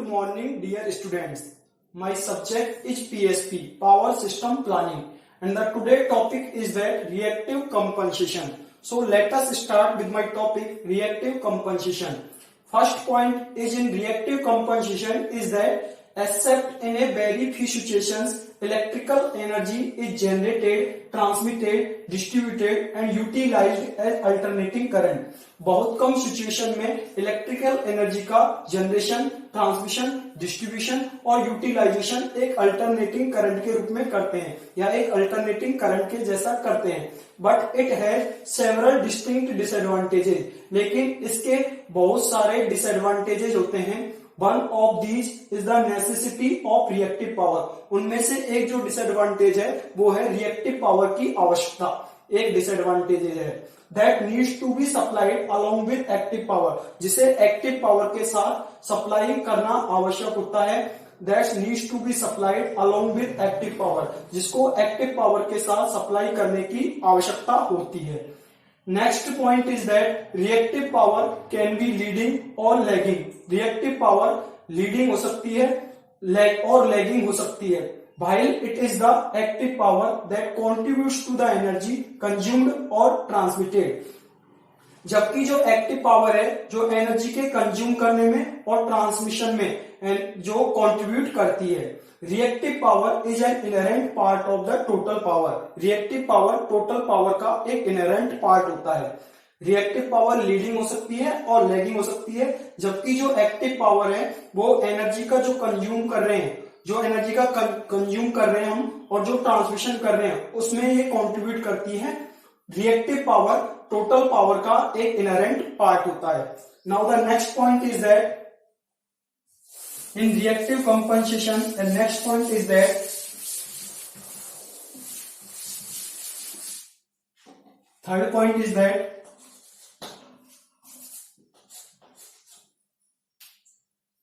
Good morning, dear students. My subject is PSP, Power System Planning, and the today topic is the reactive compensation. So let us start with my topic, reactive compensation. First point is in reactive compensation is that except in a very few situations, electrical energy is generated, transmitted, distributed and utilized as alternating current. बहुत कम situation में electrical energy का generation, transmission, distribution और utilisation एक alternating current के रूप में करते हैं या एक अल्टरनेटिंग करंट के जैसा करते हैं. But it has several distinct disadvantages, लेकिन इसके बहुत सारे डिसएडवांटेजेस होते हैं. One of these is the necessity of reactive power. उनमें से एक जो डिसएडवांटेज है वो है रिएक्टिव पावर की आवश्यकता. एक डिसएडवांटेज है that needs to be supplied along with active power, जिसे एक्टिव पावर के साथ सप्लाई करना आवश्यक होता है. That needs to be supplied along with active power, जिसको एक्टिव पावर के साथ सप्लाई करने की आवश्यकता होती है. Next point is that reactive power can be leading और लैगिंग. रिएक्टिव पावर लीडिंग हो सकती है और लैगिंग हो सकती है. while it is the active power that contributes to the energy consumed or transmitted. जबकि जो एक्टिव पावर है जो एनर्जी के कंज्यूम करने में और ट्रांसमिशन में जो कंट्रीब्यूट करती है. Reactive power is an inherent part of the total power. Reactive power total power का एक इनहेरेंट पार्ट होता है. रिएक्टिव पावर लीडिंग हो सकती है और लैगिंग हो सकती है, जबकि जो एक्टिव पावर है वो एनर्जी का जो कंज्यूम कर रहे हैं, जो एनर्जी का कंज्यूम कर रहे हैं हम और जो ट्रांसमिशन कर रहे हैं उसमें ये कंट्रीब्यूट करती है. रिएक्टिव पावर टोटल पावर का एक इनहेरेंट पार्ट होता है. Now the next point is that in reactive compensation the next point is that third point is that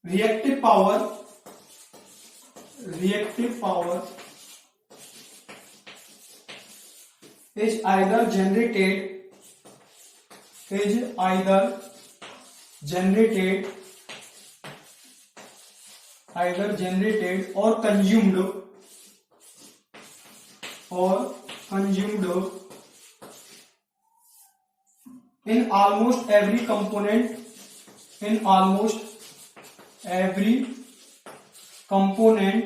reactive power is either generated or consumed in almost every component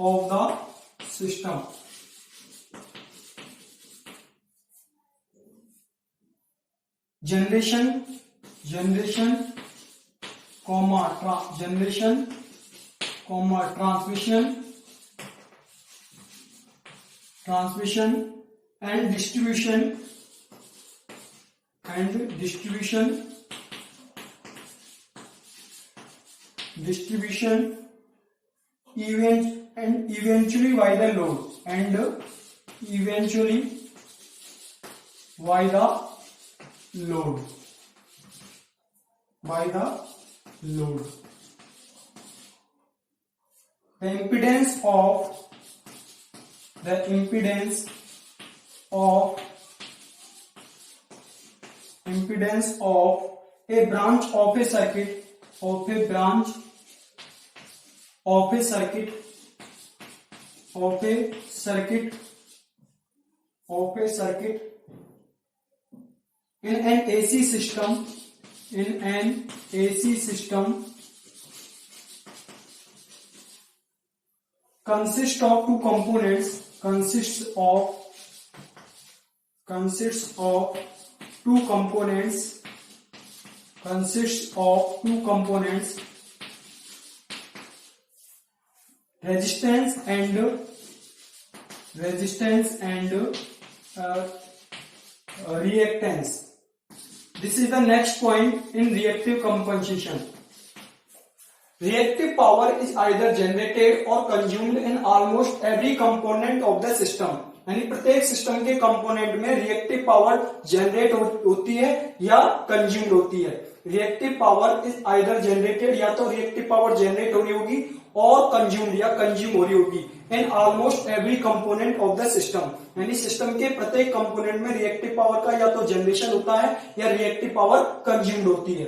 of the system. Generation, transmission and distribution eventually by the load. The impedance of a branch of a circuit in an AC system consists of two components resistance and reactance. This is the next point in reactive compensation. Reactive power is either generated or consumed in almost every component of the system. यानी प्रत्येक system के component में reactive power generate होती है या consumed होती है. Reactive power is either generated, या तो रिएक्टिव पावर जनरेट हो रही होगी और कंज्यूम या कंज्यूम हो रही होगी इन almost every component of the system, यानी सिस्टम के प्रत्येक कंपोनेंट में रिएक्टिव पावर का या तो जनरेशन होता है या रिएक्टिव पावर कंज्यूम्ड होती है।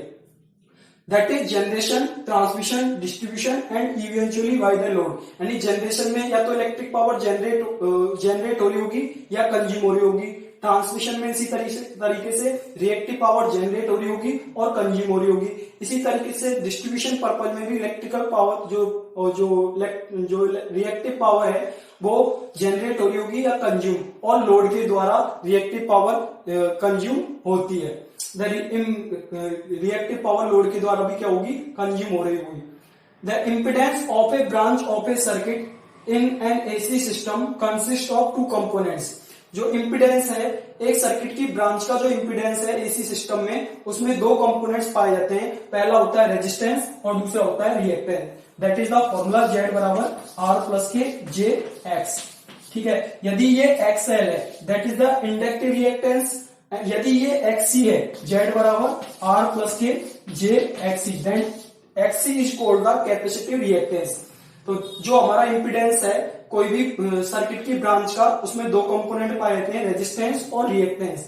That is generation, transmission, distribution and eventually by the load, यानी जनरेशन में या तो इलेक्ट्रिक पावर जनरेट हो रही होगी या कंज्यूम हो रही होगी, ट्रांसमिशन में इसी तरीके से रिएक्टिव पावर जनरेट हो रही होगी और कंज्यूम हो रही होगी, इसी तरीके से डिस्ट्रीब्यूशन पर्पज में भी इलेक्ट्रिकल पावर जो रिएक्टिव पावर है वो जनरेट हो रही होगी या कंज्यूम, और लोड के द्वारा रिएक्टिव पावर कंज्यूम होती है। रिएक्टिव पावर लोड के द्वारा भी क्या होगी, कंज्यूम हो रही होगी। The impedance of A branch of A circuit in an AC system consist of two components, जो इम्पिडेंस है एक सर्किट की ब्रांच का जो इम्पिडेंस है एसी सिस्टम में, उसमें दो कंपोनेंट्स पाए जाते हैं, पहला होता है रेजिस्टेंस और दूसरा होता है reactance. That is the formula Z बराबर R प्लस के जे एक्स। ठीक है, यदि ये XL है that is the inductive reactance, यदि ये XC है Z बराबर R प्लस के j XC, then XC is called the capacitive reactance. तो जो हमारा इम्पिडेंस है कोई भी सर्किट की ब्रांच का, उसमें दो कंपोनेंट पाए जाते हैं, रेजिस्टेंस और रिएक्टेंस।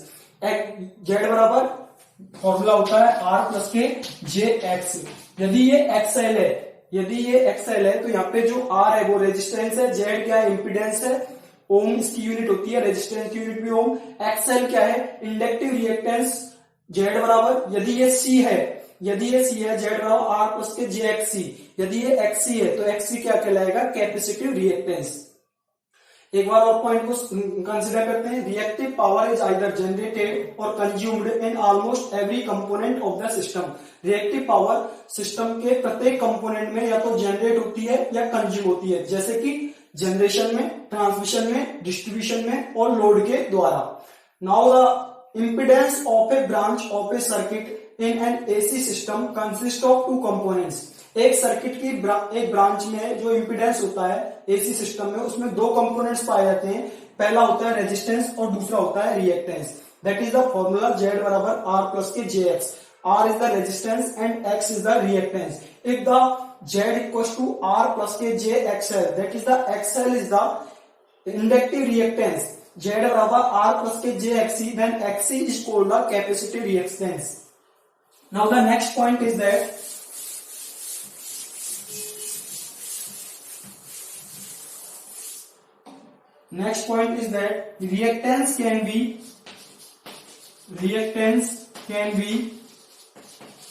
Z बराबर फॉर्मूला होता है R प्लस के जे एक्स। यदि ये XL है तो यहाँ पे जो R है वो रेजिस्टेंस है, Z क्या है, इम्पिडेंस है, ओम इसकी यूनिट होती है, रेजिस्टेंस की यूनिट भी ओम। XL क्या है, इंडक्टिव रिएक्टेंस। Z बराबर यदि ये C है Z बराबर R प्लस के जे एक्सी, यदि ये XC है तो XC क्या कहलाएगा, कैपेसिटिव रिएक्टेंस। एक बार और पॉइंट को कंसीडर करते हैं। Reactive power is either generated और consumed in almost every component of the system. Reactive power system के प्रत्येक कंपोनेंट में या तो जनरेट होती है या कंज्यूम होती है, जैसे कि जनरेशन में, ट्रांसमिशन में, डिस्ट्रीब्यूशन में और लोड के द्वारा। Now the impedance of A branch of A circuit in an AC system consist of two components. एक सर्किट की एक ब्रांच में जो इम्पिडेंस होता है एसी सिस्टम में, उसमें दो कंपोनेंट्स पाए जाते हैं, पहला होता है रेजिस्टेंस और दूसरा होता है reactance. That is the formula Z बराबर R प्लस के j x. R is the resistance and X is the reactance. If the Z equals to R plus K J XL, that is the XL is the inductive reactance. Z बराबर R plus K J XC, then XC is called the capacitive reactance. Now the next point is that reactance can be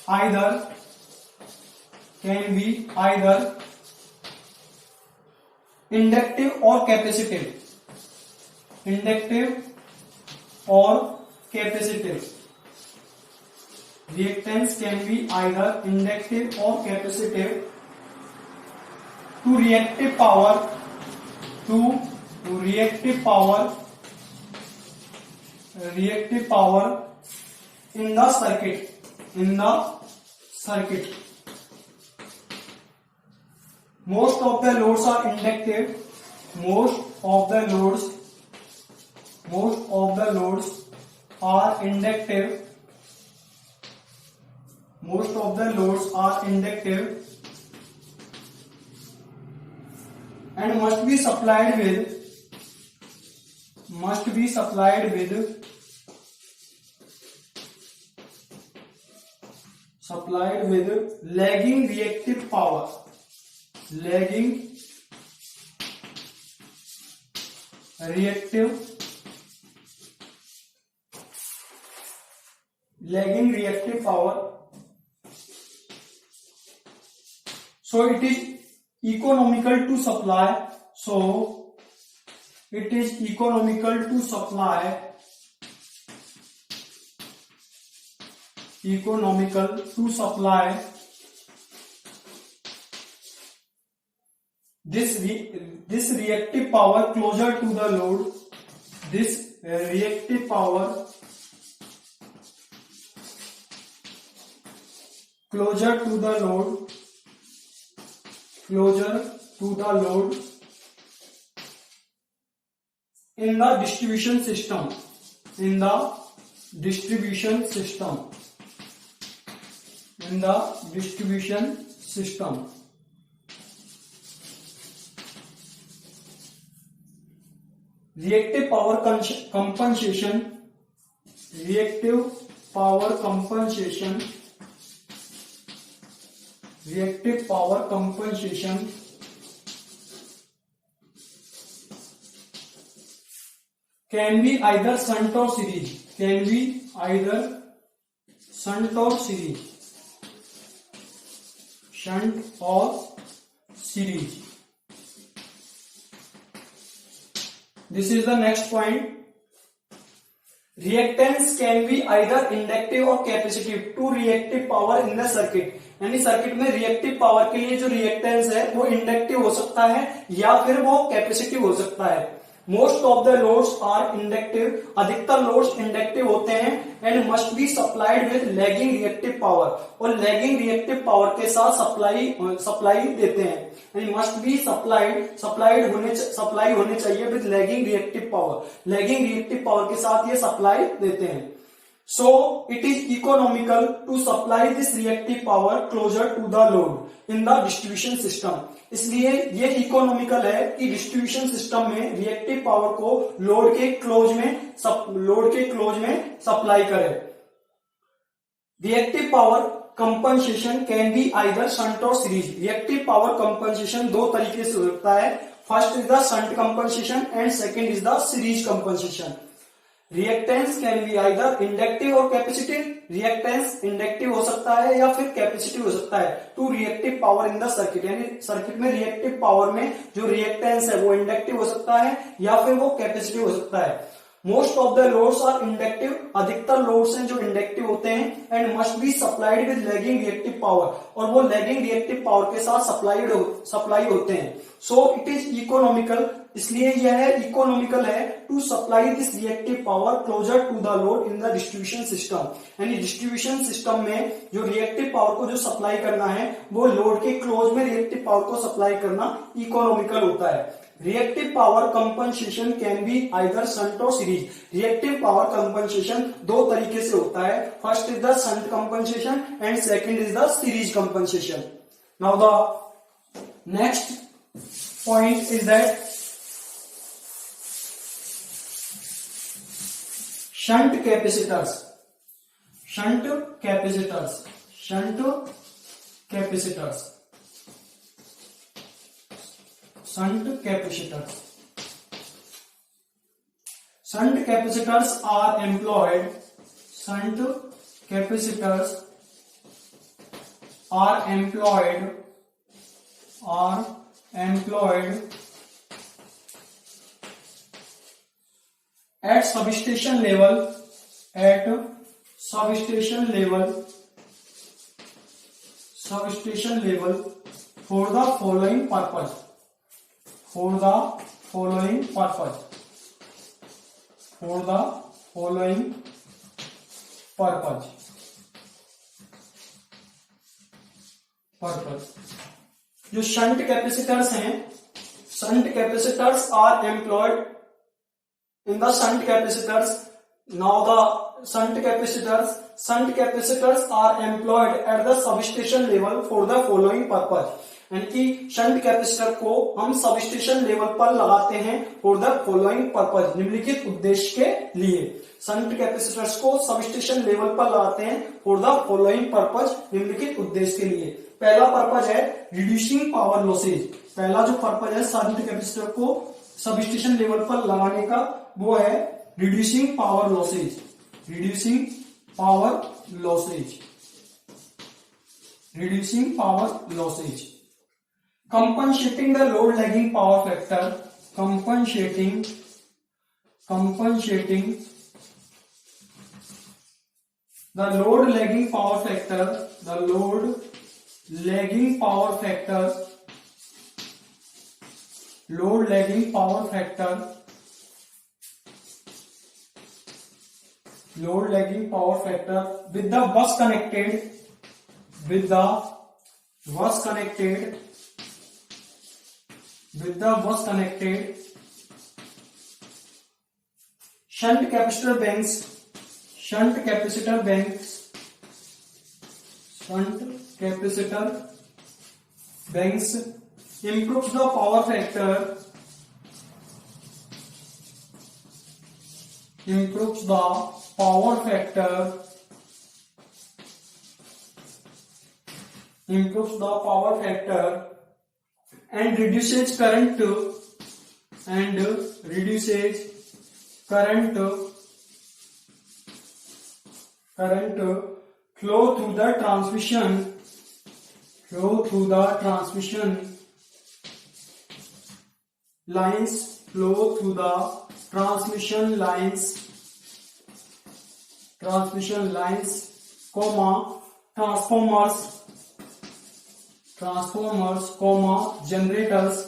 either inductive or capacitive. Reactance can be either inductive or capacitive. To reactive power in the circuit. Most of the loads are inductive. Most of the loads are inductive. And must be supplied with lagging reactive power. Lagging reactive power. So it is economical to supply. This reactive power closer to the load. Closer to the load in the distribution system. reactive power compensation, reactive power compensation, reactive power compensation can be either shunt or series, can be either shunt or series, shunt or series. This is the next point. Reactance can be either inductive or capacitive to reactive power in the circuit. यानी circuit में reactive power के लिए जो reactance है वो inductive हो सकता है या फिर वो कैपेसिटिव हो सकता है. Most of the loads are inductive, अधिकतर लोड्स इंडक्टिव होते हैं and must be supplied with lagging reactive power, और लैगिंग रिएक्टिव पावर के साथ सप्लाई देते हैं. यानी मस्ट बी सप्लाई होने चाहिए with lagging reactive power, lagging reactive power के साथ ये सप्लाई देते हैं. So it is economical to supply this reactive power closer to the load in the distribution system. इसलिए ये इकोनॉमिकल है कि डिस्ट्रीब्यूशन सिस्टम में रिएक्टिव पावर को लोड के क्लोज में सप्लाई करे. Reactive power compensation can be either shunt or series. Reactive power compensation दो तरीके से होता है. First is the shunt compensation and second is the series compensation. Reactance can be either inductive or capacitive. Reactance inductive हो सकता है या फिर कैपेसिटिव हो सकता है to reactive power in the circuit. यानी सर्किट में रिएक्टिव पावर में जो रिएक्टेंस है वो इंडक्टिव हो सकता है या फिर वो कैपेसिटिव हो सकता है. Most of the loads are inductive, अधिकतर लोड्स हैं जो इंडक्टिव होते हैं and must be supplied with lagging reactive power, और वो लैगिंग रिएक्टिव पावर के साथ सप्लाई होते हैं. सो इट इज इकोनॉमिकल, इसलिए यह इकोनॉमिकल है to supply this reactive power closer to the load in the distribution system. यानी डिस्ट्रीब्यूशन सिस्टम में जो रिएक्टिव पावर को जो सप्लाई करना है वो लोड के क्लोज में रिएक्टिव पावर को सप्लाई करना इकोनॉमिकल होता है. Reactive power compensation can be either shunt or series. Reactive power compensation दो तरीके से होता है. First is the shunt compensation and second is the series compensation. Now the next point is that shunt capacitors, shunt capacitors, shunt capacitors, shunt capacitors. Shunt capacitors are employed, shunt capacitors are employed at substation level, for the following purpose, जो shunt capacitors हैं, shunt capacitors are employed in the shunt capacitors. Now the shunt capacitors are employed at the substation level for the following purpose. यानी कि shunt capacitor को हम substation level पर लगाते हैं for the following purpose, निम्नलिखित उद्देश्य के लिए. शंट कैपेसिटर्स को सबस्टेशन लेवल पर लगाते हैं फॉर द फॉलोइंग पर्पज, निम्नलिखित उद्देश्य के लिए. पहला पर्पज है रिड्यूसिंग पावर लॉसेज. पहला जो पर्पज है शंट कैपेसिटर को सबस्टेशन लेवल पर लगाने का वो है reducing power losses. Reducing power losses. Compensating the load lagging power factor, compensating the load lagging power factor, load lagging power factor with the bus connected shunt capacitor banks improves the power factor improves the power factor, and reduces current flow through the transmission lines, comma, transformers, comma, generators.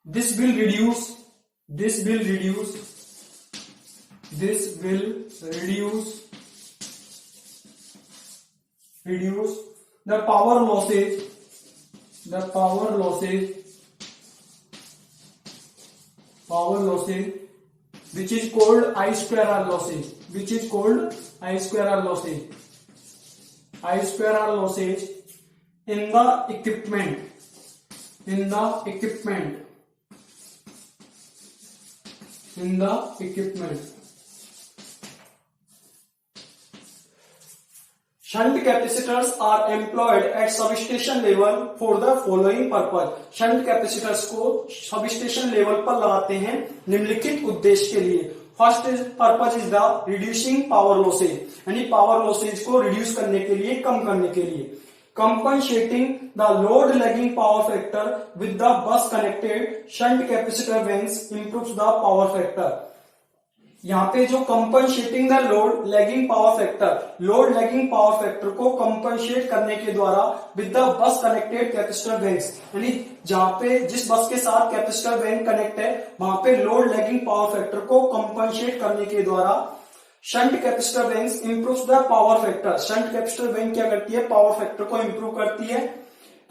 This will reduce the power losses, which is called I square R losses, in the equipment. Shunt capacitors are employed at substation level for the following purpose. Shunt capacitors को substation level पर लगाते हैं निम्नलिखित उद्देश्य के लिए. First purpose is the reducing power losses, यानी power losses को रिड्यूस करने के लिए, कम करने के लिए. Compensating the load lagging power factor with the bus connected shunt capacitor banks improves the power factor. यहाँ पे जो compensating the load lagging power factor को कंपनसेट करने के द्वारा with the bus connected capacitor banks, यानी जहां पे जिस बस के साथ कैपेसिटर बैंक कनेक्ट है वहां पे लोड लैगिंग पावर फैक्टर को कंपनसेट करने के द्वारा shunt capacitor banks improves the power factor. Shunt capacitor bank क्या करती है? पावर फैक्टर को इंप्रूव करती है.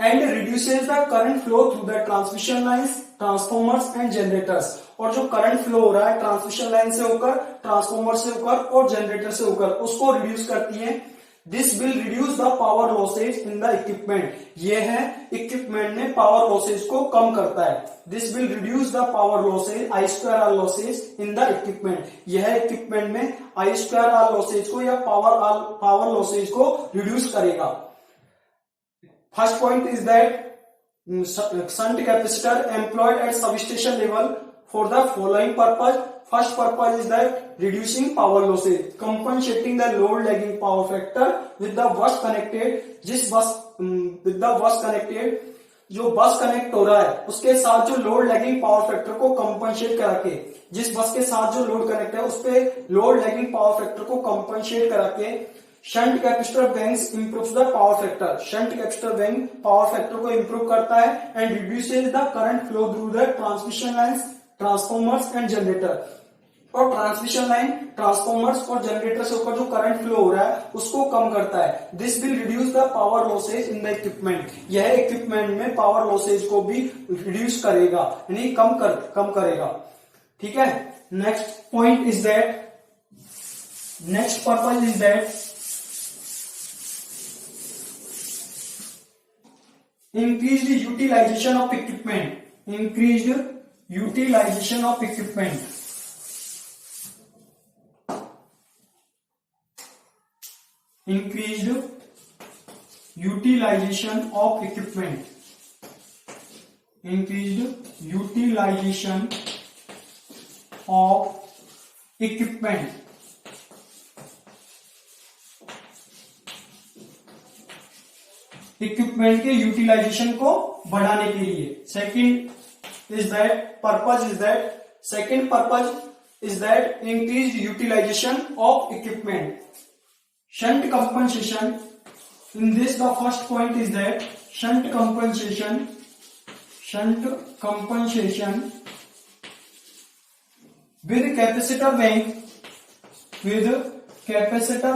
And reduces the current flow through the transmission lines, transformers and generators. और जो करंट फ्लो हो रहा है ट्रांसमिशन लाइन से होकर, ट्रांसफॉर्मर से होकर और जनरेटर से होकर, उसको रिड्यूस करती है. This will reduce the power losses in the equipment. ये है इक्विपमेंट में पावर लॉसेज को कम करता है. This will reduce the power losses, I square R losses in the equipment. यह इक्विपमेंट में आई स्क्वायर आर लॉसेज को या पावर लॉसेज को रिड्यूस करेगा. First point is that shunt capacitor employed at substation level for the following purpose. First purpose is that reducing power losses, compensating the load lagging power factor with the bus connected. जो बस connect हो रहा है उसके साथ जो load lagging power factor को compensate करा के, जिस बस के साथ जो लोड कनेक्ट है उस पे लोड लैगिंग पावर फैक्टर को कंपनसेट करा के shunt capacitor banks improves the power factor. Shunt capacitor bank power factor को इंप्रूव करता है and reduces the current flow through the transmission lines, transformers and generator. और ट्रांसमिशन लाइन, ट्रांसफॉर्मर्स और generator से होकर जो करंट फ्लो हो रहा है उसको कम करता है. This will reduce the power losses in the equipment. यह इक्विपमेंट में पावर लॉसेज को भी रिड्यूस करेगा, यानी कम करेगा. ठीक है. Next point is that, next purpose is that increased utilization of equipment. Increased utilization of equipment. Increased utilization of equipment. Increased utilization of equipment. Equipment के यूटिलाइजेशन को बढ़ाने के लिए. Second purpose is that increased utilization of equipment. Shunt compensation. In this the first point is that shunt compensation with capacitor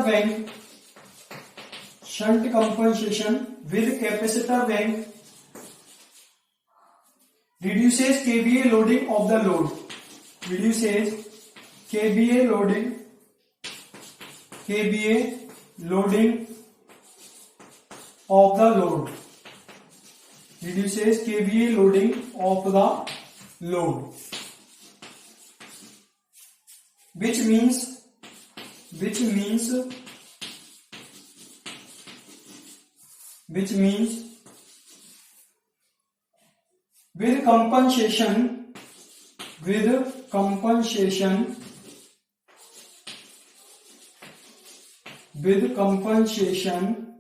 bank, shunt compensation with capacitor bank reduces kVA loading of the load. Reduces kVA loading of the load. Reduces kVA loading of the load, which means with compensation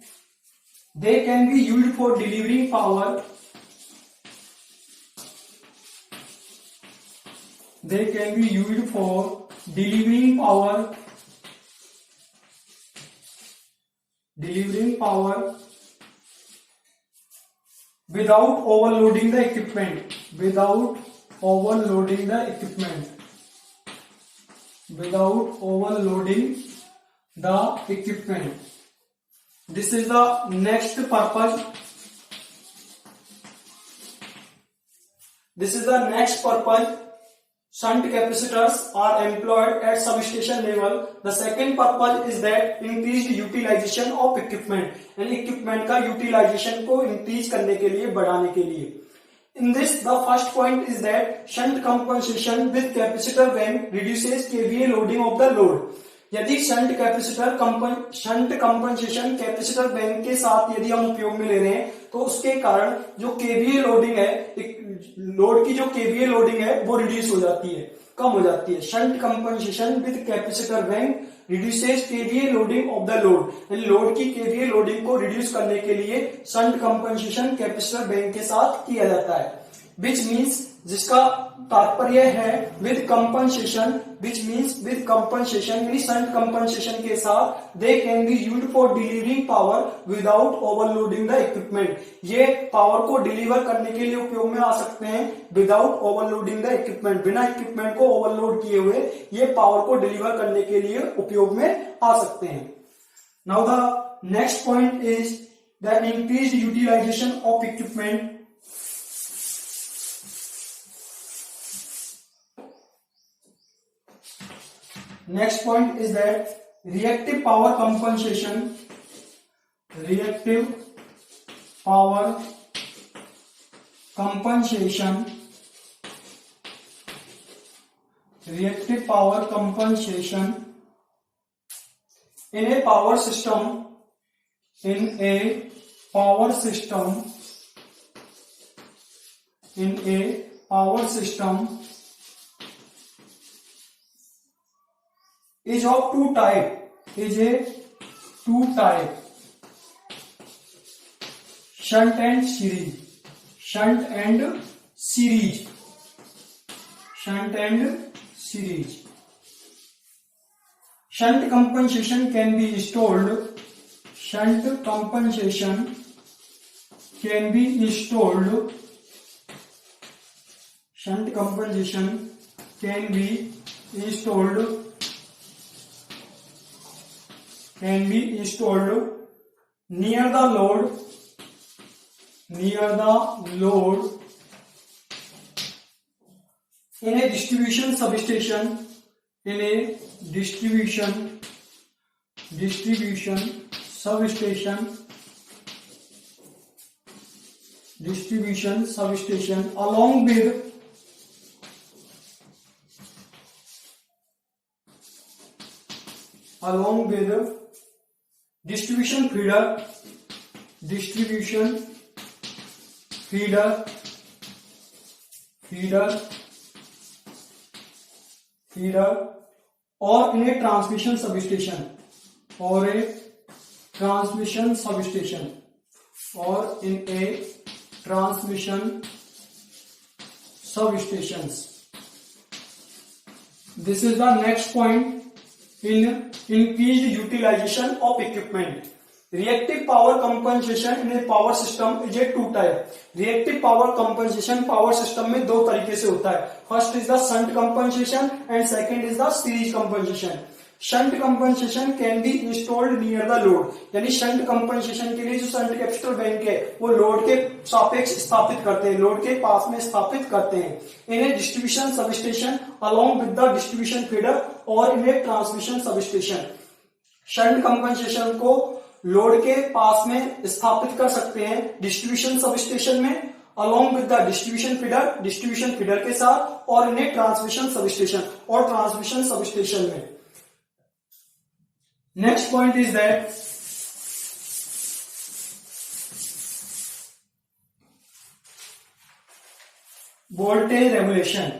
they can be used for delivering power. They can be used for delivering power without overloading the equipment. This is the next purpose. Shunt capacitors are employed at substation level. The second purpose is that increased utilization of equipment, and equipment का utilization को increase करने के लिए, बढ़ाने के लिए. In this, the first point is that shunt compensation with capacitor bank reduces kVA loading of the load. यदि shunt compensation capacitor bank के साथ यदि हम उपयोग में ले रहे हैं तो उसके कारण जो केवीए लोडिंग है, लोड की जो केवीए लोडिंग है वो रिड्यूस हो जाती है, कम हो जाती है. Shunt compensation with capacitor bank reduces KVA loading of the load. यानी लोड की केवीए लोडिंग को रिड्यूस करने के लिए शंट कंपनसेशन कैपेसिटर बैंक के साथ किया जाता है. विच मीन्स, जिसका तात्पर्य है विद कंपनसेशन, यानी शंट कंपनसेशन के साथ they can be used for delivering power without overloading the equipment. ये पावर को डिलीवर करने के लिए उपयोग में आ सकते हैं विदाउट ओवरलोडिंग द इक्विपमेंट. बिना इक्विपमेंट को ओवरलोड किए हुए ये पावर को डिलीवर करने के लिए उपयोग में आ सकते हैं. Now the next point is the increased utilization of equipment. Next point is that reactive power compensation in a power system is of two type, shunt and series. Shunt compensation can be installed. Can be installed near the load in a distribution substation, along with distribution feeder or in a transmission substation, This is the next point in increased utilization of equipment. Reactive power compensation in a power system is a two type. Reactive power compensation power system में दो तरीके से होता है. First is the shunt compensation and second is the series compensation. Shunt compensation can be installed near the load. यानी shunt compensation के लिए जो shunt कैपेसिटर बैंक है वो लोड के सापेक्ष स्थापित करते हैं, लोड के पास में स्थापित करते हैं. In a distribution substation along with the distribution feeder or in a transmission substation. Shunt compensation को लोड के पास में स्थापित कर सकते हैं डिस्ट्रीब्यूशन सबस्टेशन में along with the distribution feeder के साथ, और इन्हें ट्रांसमिशन सबस्टेशन और ट्रांसमिशन सबस्टेशन में. Next point is that voltage regulation.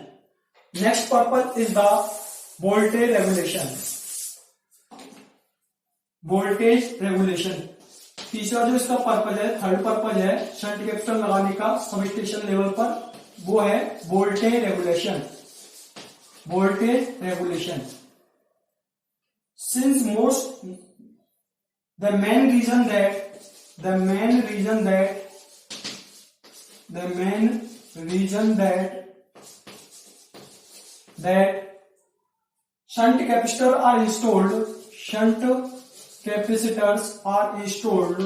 Next purpose is the voltage regulation. Voltage regulation. तीसरा जो इसका पर्पज है, थर्ड पर्पज है शंट कैपेसिटर लगाने का सबस्टेशन लेवल पर, वो है voltage regulation. Voltage regulation. Since most the main reason that shunt capacitors are installed, shunt capacitors are installed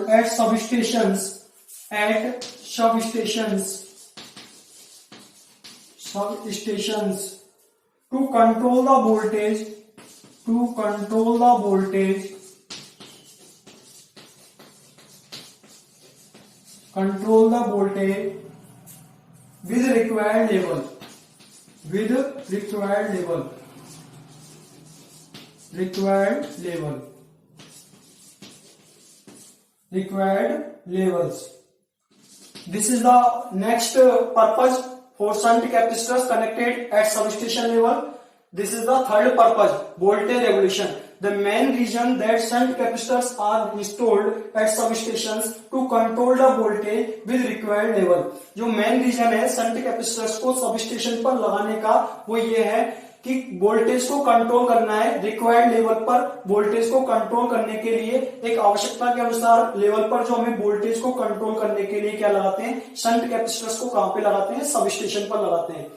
at substations to control the voltage with required level. This is the next purpose for shunt capacitors connected at substation level. This is the third purpose, voltage regulation. The main reason that shunt capacitors are installed at substations to control the voltage with required level. जो main reason है shunt capacitors को substation पर लगाने का, वो ये है कि वोल्टेज को कंट्रोल करना है रिक्वायर्ड लेवल पर. वोल्टेज को कंट्रोल करने के लिए एक आवश्यकता के अनुसार लेवल पर जो हमें वोल्टेज को कंट्रोल करने के लिए क्या लगाते हैं, शंट कैपेसिटर्स को कहां पे लगाते हैं, सबस्टेशन पर लगाते हैं.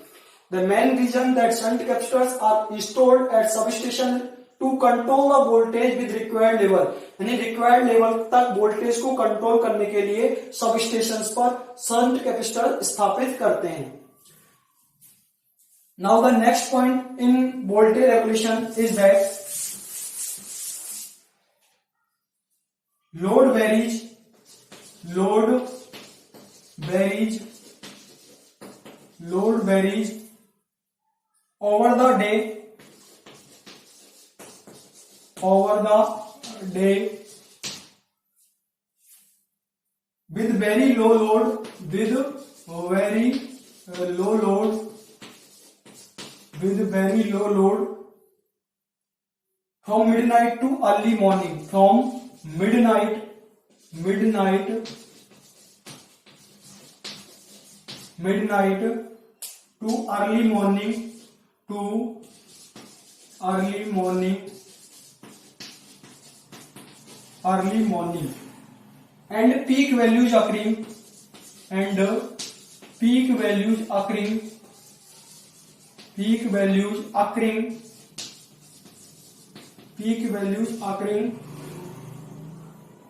The main reason that shunt capacitors are installed at substation to control the voltage with required level, यानी रिक्वायर्ड लेवल तक वोल्टेज को कंट्रोल करने के लिए सबस्टेशन पर शंट कैपेसिटर स्थापित करते हैं. Now the next point in voltage regulation is that load varies over the day with very low load from midnight to early morning, from midnight to early morning, and peak values occurring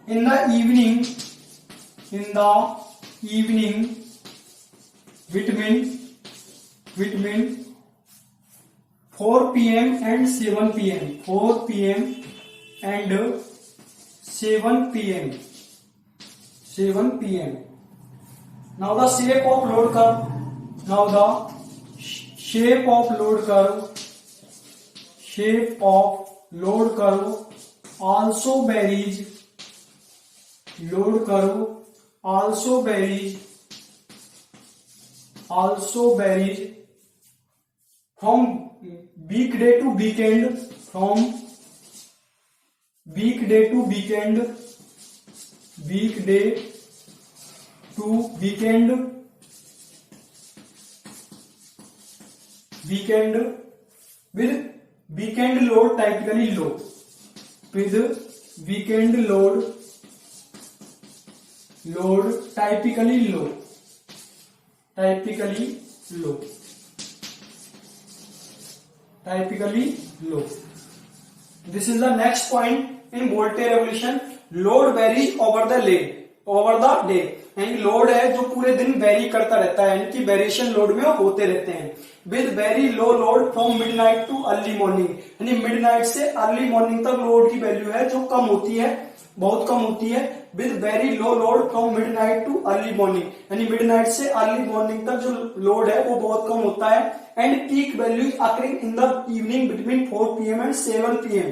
in the evening between 4 p.m. and 7 p.m. 4 p.m. and 7 p.m. 7 p.m. Now the shape of load curve also varies. From weekday to weekend, weekday to weekend with weekend load typically low. With weekend load typically low. This is the next point in voltage regulation. Load varies over the day. यानी load है जो पूरे दिन very करता रहता है, यानी कि वेरिएशन लोड में होते रहते हैं। With very low load from midnight too early morning, यानी मिडनाइट से अर्ली मॉर्निंग तक लोड की वैल्यू है जो कम होती है, बहुत कम होती है। With very low load from midnight too early morning, यानी मिडनाइट से अर्ली मॉर्निंग तक जो लोड है वो बहुत कम होता है। And peak value occurring in the evening between 4 PM and 7 PM।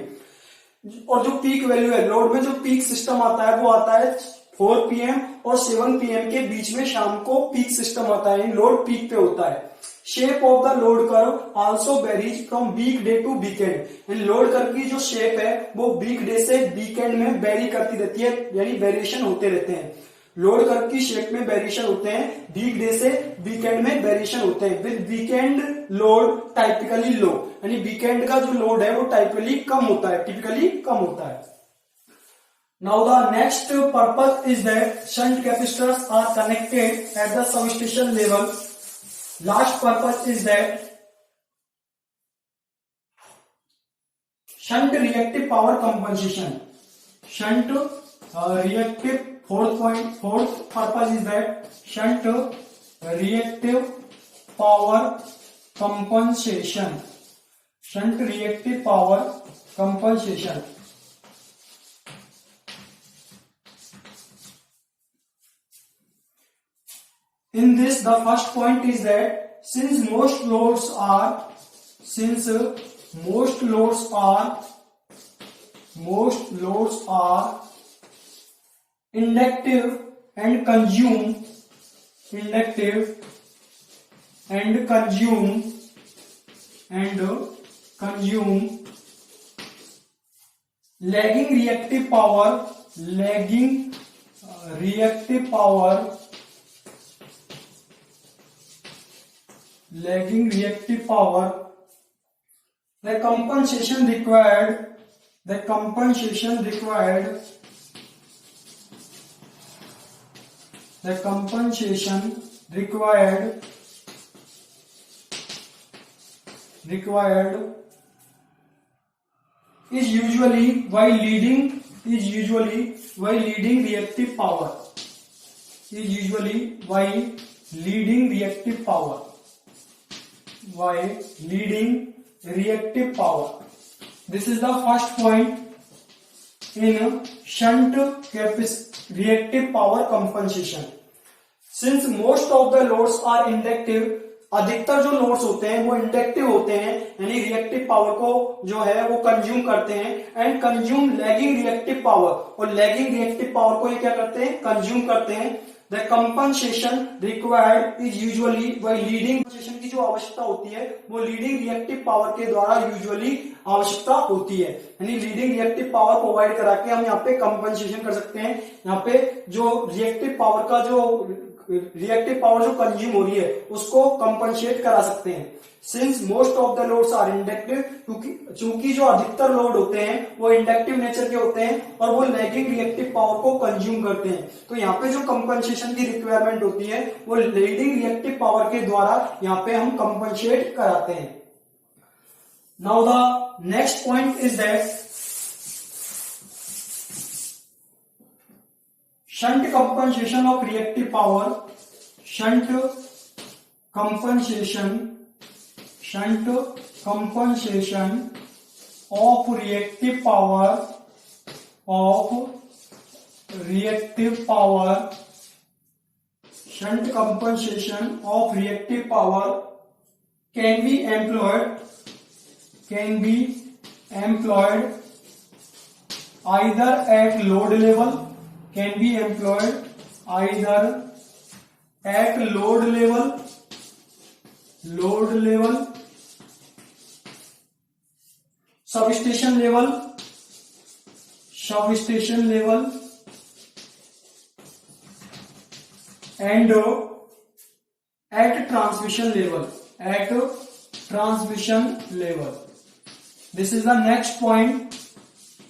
और जो पीक वैल्यू है लोड में, जो पीक सिस्टम आता है वो आता है 4 PM और 7 PM के बीच में शाम को पीक सिस्टम आता है, लोड पीक पे होता है। Shape of the load curve also varies from weekday to weekend, load curve की जो शेप है वो वीक डे से वीकेंड में वेरी करती रहती है, यानी वेरिएशन होते रहते हैं। लोड कर्व की शेप में वेरिएशन होते हैं, वीक डे से वीकेंड में वेरिएशन होते हैं। With weekend load typically low, यानी वीकेंड का जो लोड है वो टाइपिकली कम होता है, टिपिकली कम होता है। Now the next purpose is that shunt capacitors are connected at the substation level. Last purpose is that shunt reactive power compensation. Shunt reactive fourth purpose is that shunt reactive power compensation. Shunt reactive power compensation. In this, the first point is that since most loads are inductive and consume lagging reactive power, the compensation required is usually while leading reactive power. This is the first point in shunt reactive power compensation. Since most of the loads are inductive, अधिकतर जो loads होते हैं वो inductive होते हैं, यानी reactive power को जो है वो कंज्यूम करते हैं। And consume lagging reactive power, और लैगिंग रिएक्टिव पावर को ये क्या करते हैं, कंज्यूम करते हैं। The compensation required is usually bye leading, compensation की जो आवश्यकता होती है वो लीडिंग रिएक्टिव पावर के द्वारा यूजुअली आवश्यकता होती है, यानी लीडिंग रिएक्टिव पावर प्रोवाइड करा के हम यहाँ पे कंपनसेशन कर सकते हैं। यहाँ पे जो रिएक्टिव पावर जो कंज्यूम हो रही है उसको कंपनसेट करा सकते हैं। Since most of the loads are inductive, चूंकि जो अधिकतर लोड होते हैं वो इंडक्टिव नेचर के होते हैं और वो लैगिंग रिएक्टिव पावर को कंज्यूम करते हैं, तो यहाँ पे जो कंपनसेशन की रिक्वायरमेंट होती है वो लीडिंग रिएक्टिव पावर के द्वारा यहाँ पे हम कंपनसेट कराते हैं। Now the next point is that shunt compensation of reactive power, shunt compensation of reactive power shunt compensation of reactive power can be employed either at load level, substation level and at transmission level. This is the next point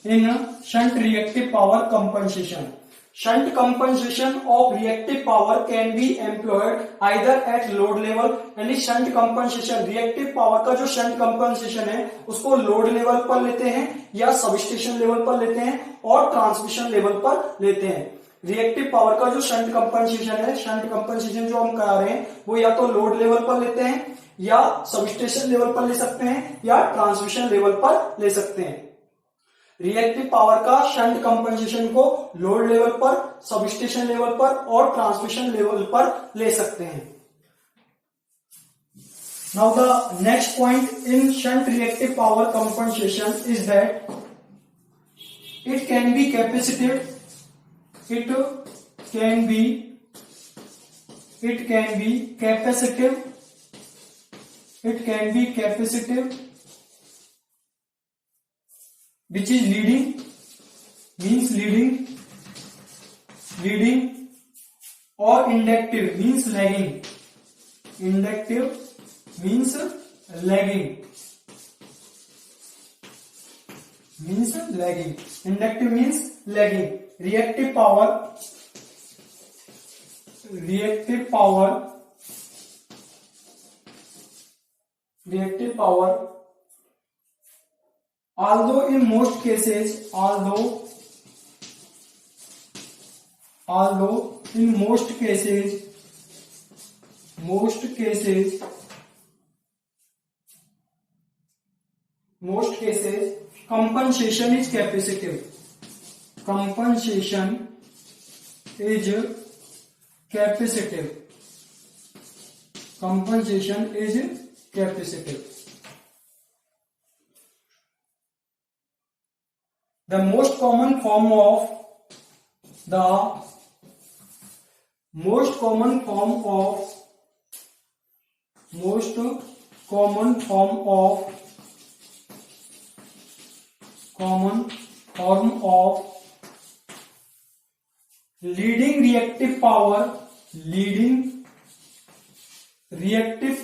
in shunt reactive power compensation. Shunt compensation of reactive power can be employed either at load level, यानी shunt compensation, reactive power का जो shunt compensation है उसको load level पर लेते हैं या substation level पर लेते हैं और ट्रांसमिशन लेवल पर लेते हैं। रिएक्टिव पावर का जो शंट कंपनसेशन है, शंट कंपनसेशन जो हम करा रहे हैं वो या तो लोड लेवल पर लेते हैं, या सबस्टेशन लेवल पर ले सकते हैं, या ट्रांसमिशन लेवल पर ले सकते हैं। रिएक्टिव पावर का शंट कंपनसेशन को लोड लेवल पर, सबस्टेशन लेवल पर और ट्रांसमिशन लेवल पर ले सकते हैं। Now the next point in shunt reactive power compensation is that it can be capacitive, it can be capacitive, it can be capacitive, which is leading, means leading, or inductive means lagging, inductive means lagging, inductive means lagging. Reactive power, although in most cases, compensation is capacitive. The most common form of leading reactive power is reactive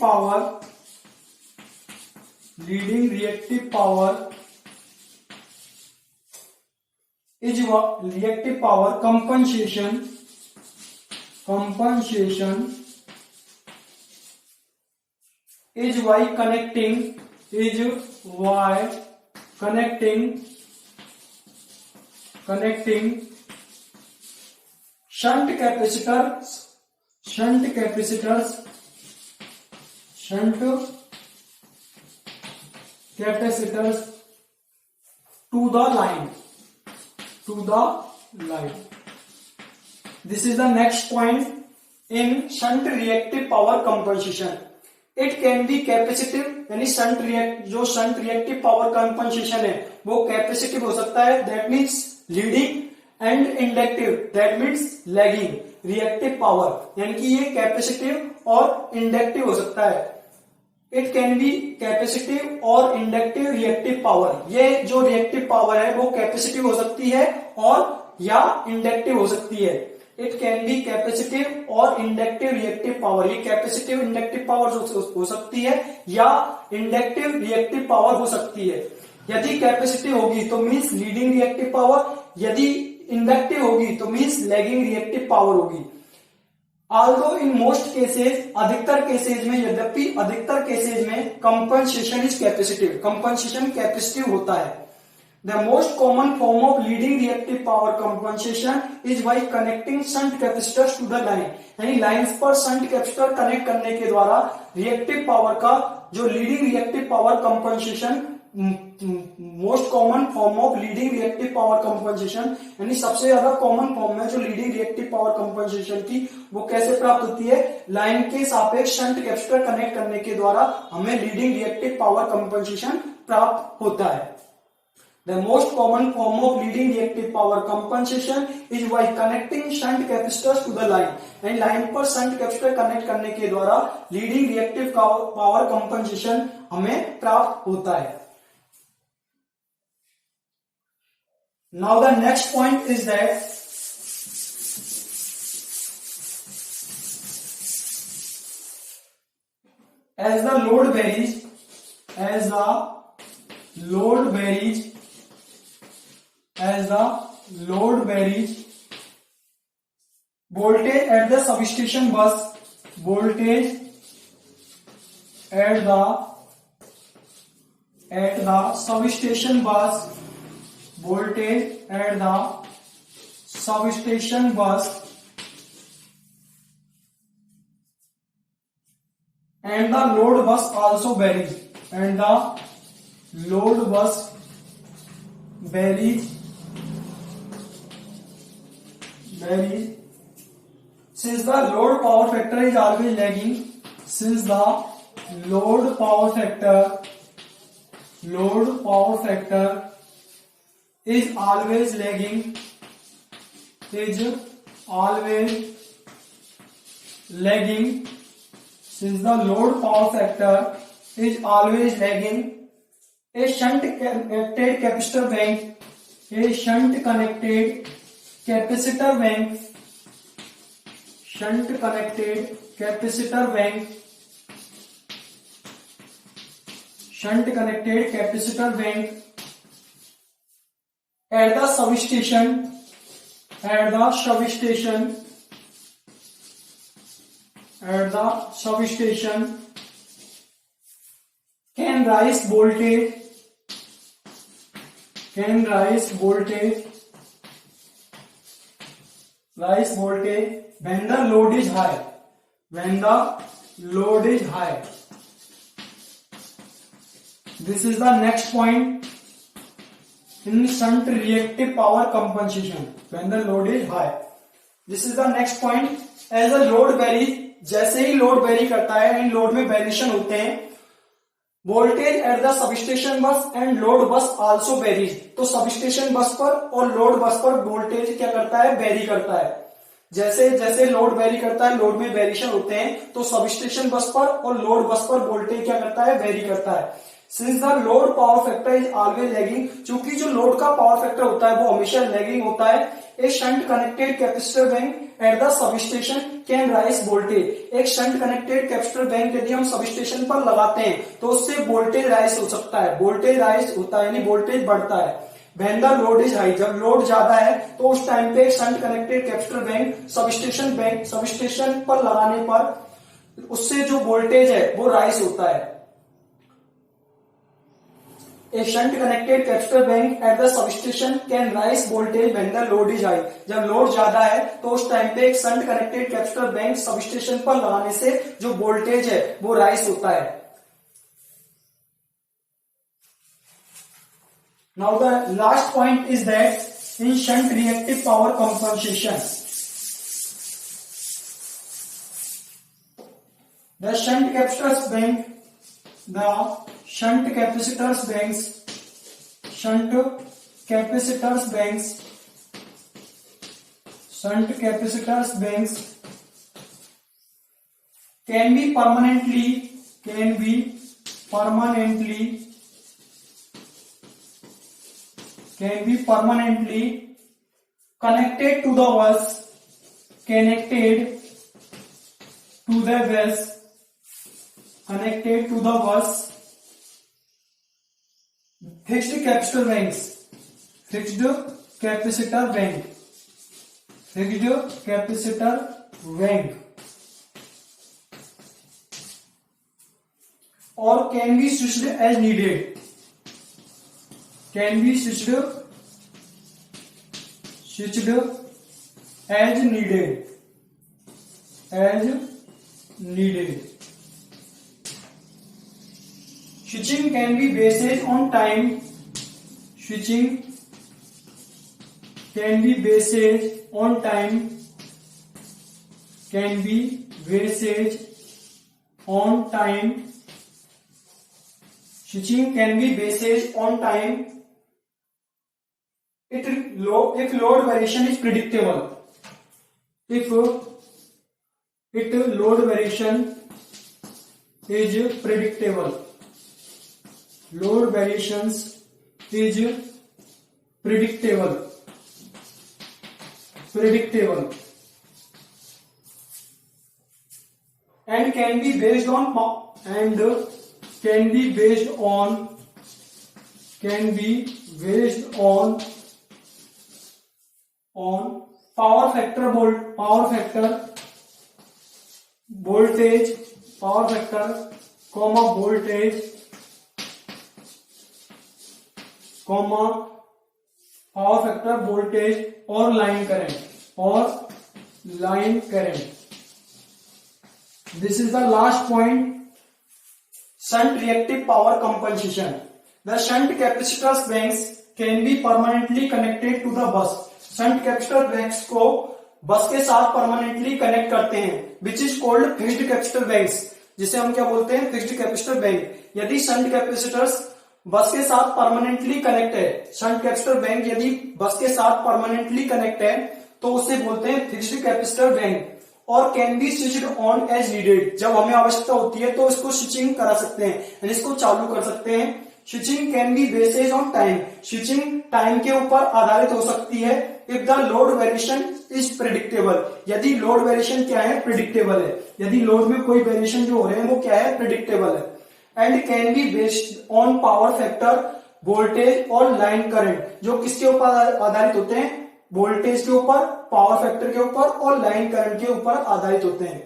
power compensation is why connecting shunt capacitors to the line. This is the next point in shunt reactive power compensation. It can be capacitive, यानी जो shunt reactive power compensation है वो capacitive हो सकता है, that means leading, and inductive, that means lagging reactive power, यानी कि ये कैपेसिटिव और इंडक्टिव हो सकता है। इट कैन बी कैपेसिटिव और इंडक्टिव रिएक्टिव पावर, ये जो रिएक्टिव पावर है वो कैपेसिटिव हो सकती है और या इंडक्टिव हो सकती है। इट कैन बी कैपेसिटिव और इंडक्टिव रिएक्टिव पावर, ये कैपेसिटिव इंडक्टिव पावर हो सकती है या इंडक्टिव रिएक्टिव पावर हो सकती है। यदि कैपेसिटिव होगी तो मीन्स लीडिंग रिएक्टिव पावर, यदि इंडक्टिव होगी तो मीन्स लैगिंग रिएक्टिव पावर होगी। Although in most cases, अधिकतर केसेज में, यद्यपि अधिकतर केसेज में compensation is capacitive, compensation capacitive होता है। The most common form of leading reactive power compensation is by connecting shunt capacitors to the line, यानी lines पर शंट कैपेसिटर कनेक्ट करने के द्वारा रिएक्टिव पावर का जो leading reactive power compensation, most common form of leading reactive power compensation, यानी सबसे ज्यादा कॉमन फॉर्म है जो लीडिंग रिएक्टिव पावर कंपनसेशन की, वो कैसे प्राप्त होती है? लाइन के सापेक्ष शंट कैपेसिटर कनेक्ट करने के द्वारा हमें लीडिंग रिएक्टिव पावर कंपनसेशन प्राप्त होता है। The most common form of leading reactive power compensation is by connecting shunt capacitors to the line, and line पर शंट कैपेसिटर कनेक्ट करने के द्वारा लीडिंग रिएक्टिव पावर कंपनसेशन हमें प्राप्त होता है। Now the next point is that as the load varies, voltage at the substation bus, substation bus and the load bus also varies, and the load bus varies since the load power factor is always lagging, since the load power factor is always lagging, since the load power factor is always lagging, a shunt connected capacitor bank at the substation can rise voltage when the load is high. This is the next point in shunt reactive power compensation when the load is high. This is the next point. As the load varies, जैसे ही load very करता है, इन load में variation होते हैं, voltage at the substation बस and load bus also varies. तो substation बस पर और लोड बस पर वोल्टेज क्या करता है, वेरी करता है. जैसे जैसे लोड वेरी करता है, लोड में वेरिएशन होते हैं, तो सबस्टेशन बस पर और लोड बस पर वोल्टेज क्या करता है, वेरी करता है. Since the load power factor is always lagging, चूंकि जो लोड का पावर फैक्टर होता है वो हमेशा लैगिंग होता है, a shunt connected capacitor bank at the substation can raise voltage. एक शंट कनेक्टेड कैपेसिटर बैंक यदि हम सबस्टेशन पर लगाते हैं तो उससे वोल्टेज राइज हो सकता है. वोल्टेज राइज होता है यानी वोल्टेज बढ़ता है. When the load is high, जब लोड ज्यादा है तो उस टाइम पे shunt connected capacitor bank substation पर लगाने पर उससे जो वोल्टेज है वो राइज होता है. A shunt connected capacitor bank at the substation can rise voltage when the load is high. जब लोड ज्यादा है तो उस टाइम पे एक shunt connected capacitor bank substation पर लगाने से जो वोल्टेज है वो राइज होता है. Now the last point is that in shunt reactive power compensation, the shunt capacitors banks can be permanently connected to the bus, fixed capacitor bank, or can be switched as needed. Switching can be based on time. Switching can be based on time. If load variation is predictable. If load variation is predictable. Load variations is predictable. And can be based on power factor, voltage, power factor, voltage और line current. This is the last point, shunt reactive power compensation. The shunt capacitors banks can be permanently connected to the bus. Shunt capacitor banks को bus के साथ permanently connect करते हैं, which is called fixed capacitor banks, जिसे हम क्या बोलते हैं, फिक्स्ड कैपेसिटर बैंक। यदि शंट कैपेसिटर्स बस के साथ परमानेंटली कनेक्ट है, शंट कैपेसिटर बैंक यदि बस के साथ परमानेंटली कनेक्ट है तो उसे बोलते हैं फिक्स्ड कैपेसिटर बैंक। और can be switched on as needed, जब हमें आवश्यकता होती है तो इसको स्विचिंग करा सकते हैं, यानी इसको चालू कर सकते हैं। Switching can be based on time, switching time के ऊपर आधारित हो सकती है। If the load variation is predictable, यदि लोड वेरिएशन क्या है, प्रिडिक्टेबल है, यदि लोड में कोई वेरिएशन जो हो रहे हैं वो क्या है, प्रिडिक्टेबल है। And can be based on power factor, voltage और लाइन करंट, जो किसके ऊपर आधारित होते हैं, वोल्टेज के ऊपर, पावर फैक्टर के ऊपर और लाइन करंट के ऊपर आधारित होते हैं।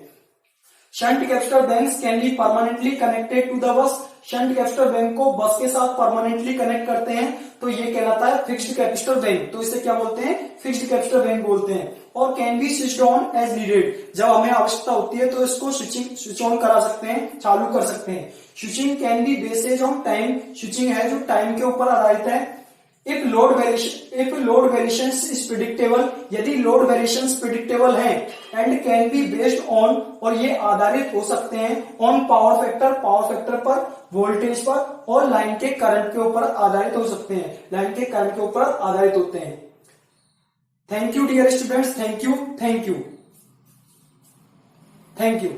Shunt capacitor banks can be permanently connected to the bus, shunt capacitor bank को बस के साथ परमानेंटली कनेक्ट करते हैं तो ये कहलाता है फिक्स्ड कैपेसिटर बैंक, तो इसे क्या बोलते हैं, फिक्स्ड कैपेसिटर बैंक बोलते हैं। और can be switched on as needed, जब हमें आवश्यकता होती है तो इसको स्विच ऑन करा सकते हैं, चालू कर सकते हैं। Switching can be based on time, switching है जो टाइम के ऊपर आधारित है। If load variation is predictable, यदि लोड वेरिएशन प्रिडिक्टेबल है। And can be based on, और ये आधारित हो सकते हैं ऑन पावर फैक्टर पर, वोल्टेज पर और लाइन के करंट के ऊपर आधारित हो सकते हैं, लाइन के करंट के ऊपर आधारित होते हैं। Thank you dear students, thank you.